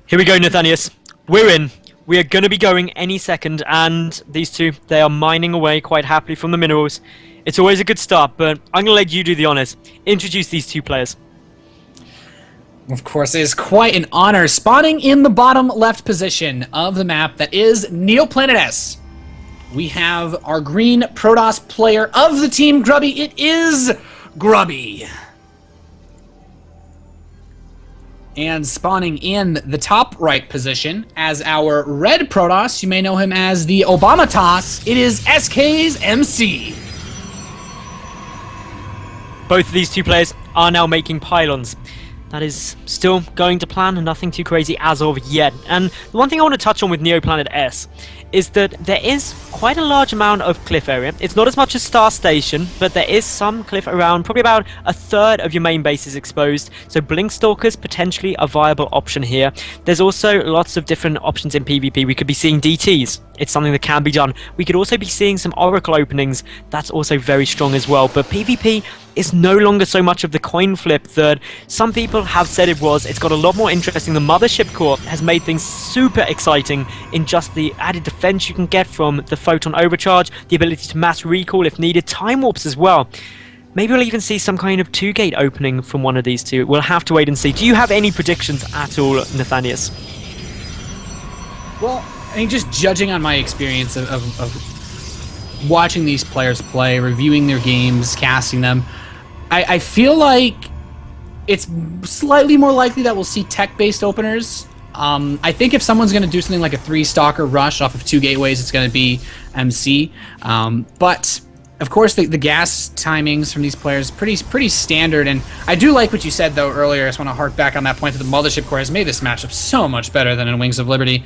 Here we go, Nathanius. We're in. We are going to be going any second, and these two, they are mining away quite happily from the minerals. It's always a good start, but I'm going to let you do the honors. Introduce these two players. Of course, it is quite an honor. Spawning in the bottom left position of the map, that is Neoplanet S. We have our green Protoss player of the team, Grubby. It is Grubby. And spawning in the top right position as our red Protoss, you may know him as the Obama Toss, it is SK's MC. Both of these two players are now making pylons. That is still going to plan, nothing too crazy as of yet. And the one thing I want to touch on with Neoplanet S is that there is quite a large amount of cliff area. It's not as much as Star Station, but there is some cliff around. Probably about a third of your main base is exposed. So Blink Stalkers potentially a viable option here. There's also lots of different options in PvP. We could be seeing DTs. It's something that can be done. We could also be seeing some Oracle openings. That's also very strong as well. But PvP is no longer so much of the coin flip that some people have said it was. It's got a lot more interesting. The Mothership Core has made things super exciting in just the added defense you can get from the Photon Overcharge, the ability to mass recall if needed, time warps as well. Maybe we'll even see some kind of 2-gate opening from one of these two. We'll have to wait and see. Do you have any predictions at all, Nathanius? Well, I mean, just judging on my experience of watching these players play, reviewing their games, casting them, I feel like it's slightly more likely that we'll see tech-based openers. I think if someone's going to do something like a 3-stalker rush off of 2 gateways, it's going to be MC. But of course, the gas timings from these players pretty standard. And I do like what you said though earlier. I just want to hark back on that point that the Mothership Core has made this matchup so much better than in Wings of Liberty.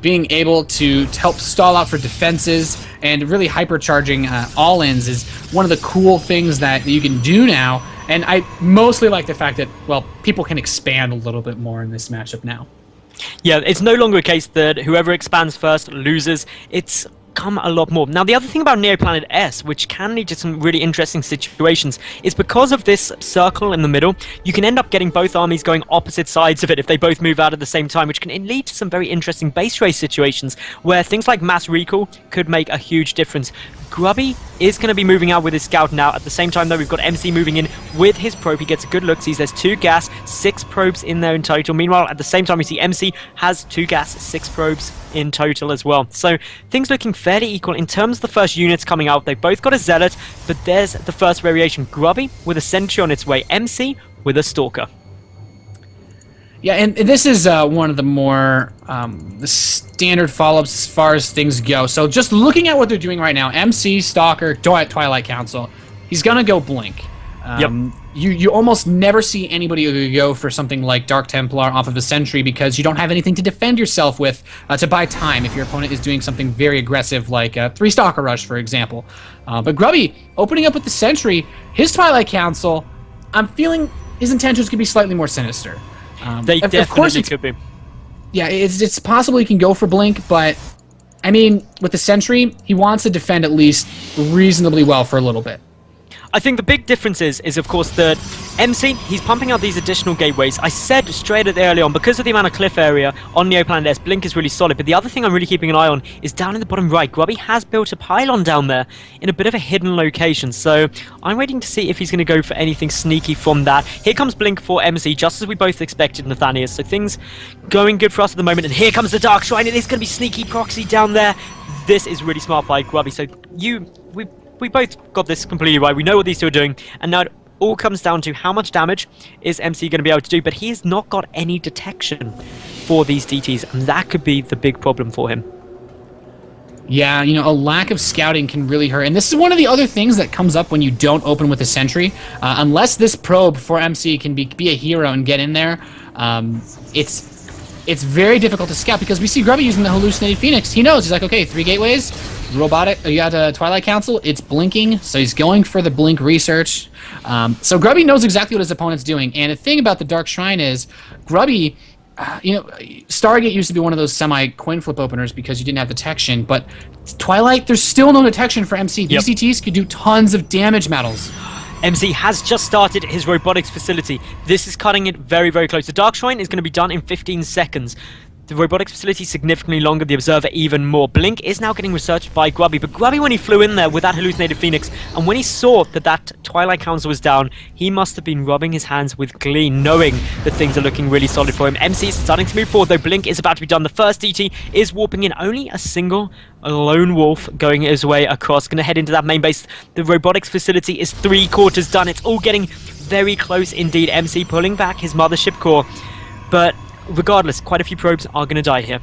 Being able to help stall out for defenses and really hypercharging all-ins is one of the cool things that you can do now. And I mostly like the fact that, well, people can expand a little bit more in this matchup now. Yeah, it's no longer a case that whoever expands first loses. It's come a lot more. Now, the other thing about Neoplanet S, which can lead to some really interesting situations, is because of this circle in the middle, you can end up getting both armies going opposite sides of it if they both move out at the same time, which can lead to some very interesting base race situations where things like mass recall could make a huge difference. Grubby is going to be moving out with his scout now. At the same time, though, we've got MC moving in with his probe. He gets a good look. Sees there's 2 gas, 6 probes in there in total. Meanwhile, at the same time, we see MC has 2 gas, 6 probes in total as well. So things looking fairly equal in terms of the first units coming out. They've both got a Zealot, but there's the first variation. Grubby with a Sentry on its way. MC with a Stalker. Yeah, and this is one of the more the standard follow-ups as far as things go. So just looking at what they're doing right now, MC, Stalker, Twilight Council, he's going to go Blink. Yep. You almost never see anybody go for something like Dark Templar off of a Sentry because you don't have anything to defend yourself with to buy time if your opponent is doing something very aggressive like a 3-Stalker Rush, for example. But Grubby, opening up with the Sentry, his Twilight Council, I'm feeling his intentions could be slightly more sinister. They definitely could be. Yeah, it's possible he can go for Blink, but I mean, with the Sentry, he wants to defend at least reasonably well for a little bit. I think the big difference is of course that MC, he's pumping out these additional gateways. I said straight at the early on, because of the amount of cliff area on Neoplanet S, Blink is really solid. But the other thing I'm really keeping an eye on is down in the bottom right. Grubby has built a pylon down there in a bit of a hidden location. So I'm waiting to see if he's going to go for anything sneaky from that. Here comes Blink for MC, just as we both expected, Nathanius. So things going good for us at the moment. And here comes the Dark Shrine. It is going to be sneaky proxy down there. This is really smart by Grubby. So we both got this completely right. We know what these two are doing, and now it all comes down to how much damage is MC going to be able to do, but he has not got any detection for these DTs, and that could be the big problem for him. Yeah, you know, a lack of scouting can really hurt, and this is one of the other things that comes up when you don't open with a Sentry. Unless this probe for MC can be a hero and get in there, it's very difficult to scout because we see Grubby using the Hallucinated Phoenix. He knows. He's like, okay, 3 gateways, robotic. You got Twilight Council. It's blinking, so he's going for the blink research. So Grubby knows exactly what his opponent's doing. And the thing about the Dark Shrine is, Grubby, you know, Stargate used to be one of those semi-coin flip openers because you didn't have detection. But Twilight, there's still no detection for MC. Yep. DCTs could do tons of damage metals. MC has just started his robotics facility. This is cutting it very, very close. The Dark Shrine is going to be done in 15 seconds. The robotics facility is significantly longer, the Observer even more. Blink is now getting researched by Grubby, but Grubby, when he flew in there with that hallucinated Phoenix, and when he saw that Twilight Council was down, he must have been rubbing his hands with glee, knowing that things are looking really solid for him. MC is starting to move forward, though. Blink is about to be done. The first DT is warping in. Only a lone wolf going his way across. Going to head into that main base. The robotics facility is 3/4 done. It's all getting very close indeed. MC pulling back his mothership core, but regardless, quite a few probes are going to die here.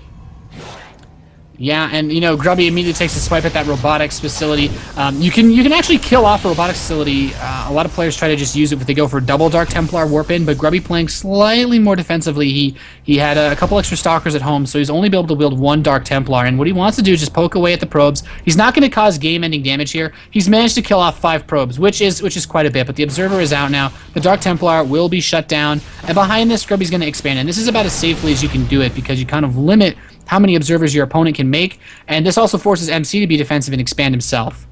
Yeah, and you know, Grubby immediately takes a swipe at that robotics facility. You can actually kill off a robotics facility. A lot of players try to just use it if they go for double Dark Templar warp in, but Grubby playing slightly more defensively. He had a couple extra stalkers at home, so he's only able to build one Dark Templar, and what he wants to do is just poke away at the probes. He's not going to cause game-ending damage here. He's managed to kill off 5 probes, which is quite a bit, but the Observer is out now. The Dark Templar will be shut down, and behind this, Grubby's going to expand, and this is about as safely as you can do it because you kind of limit how many observers your opponent can make, and this also forces MC to be defensive and expand himself.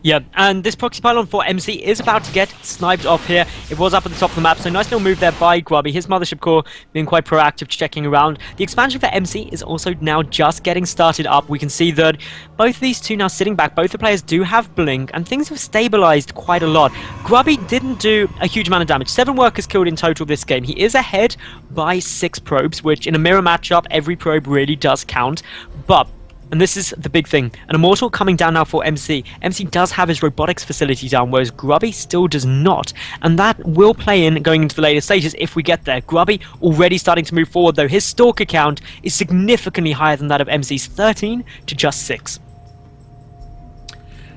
Yeah, and this proxy pylon for MC is about to get sniped off here. It was up at the top of the map, so nice little move there by Grubby. His mothership core being quite proactive, checking around. The expansion for MC is also now just getting started up. We can see that both these two now sitting back. Both the players do have blink, and things have stabilized quite a lot. Grubby didn't do a huge amount of damage. 7 workers killed in total this game. He is ahead by 6 probes, which in a mirror matchup, every probe really does count. But and this is the big thing. An Immortal coming down now for MC. MC does have his robotics facility down, whereas Grubby still does not. And that will play in going into the later stages if we get there. Grubby already starting to move forward, though. His Stalker count is significantly higher than that of MC's 13 to just 6.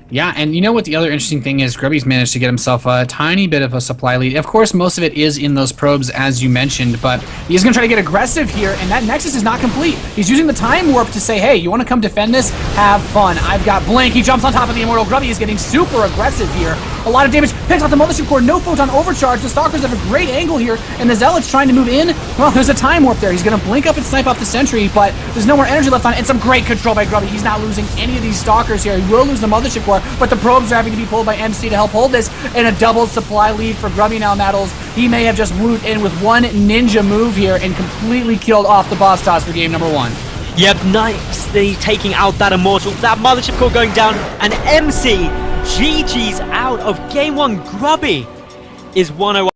Yeah, and you know what the other interesting thing is? Grubby's managed to get himself a tiny bit of a supply lead. Of course, most of it is in those probes, as you mentioned, but he's going to try to get aggressive here, and that Nexus is not complete. He's using the Time Warp to say, hey, you want to come defend this? Have fun. I've got Blink. He jumps on top of the Immortal. Grubby is getting super aggressive here. A lot of damage. Picks out the Mothership Core. No Photon Overcharge. The Stalkers have a great angle here, and the Zealot's trying to move in. Well, there's a Time Warp there. He's going to blink up and snipe off the Sentry, but there's no more energy left on it, and some great control by Grubby. He's not losing any of these Stalkers here. He will lose the Mothership Core, but the probes are having to be pulled by MC to help hold this, and a double supply lead for Grubby now, Metals. He may have just moved in with one ninja move here and completely killed off the boss toss for game number 1. Yep, nicely taking out that Immortal. That Mothership Core going down, and MC GG's out of game 1. Grubby is 1-0.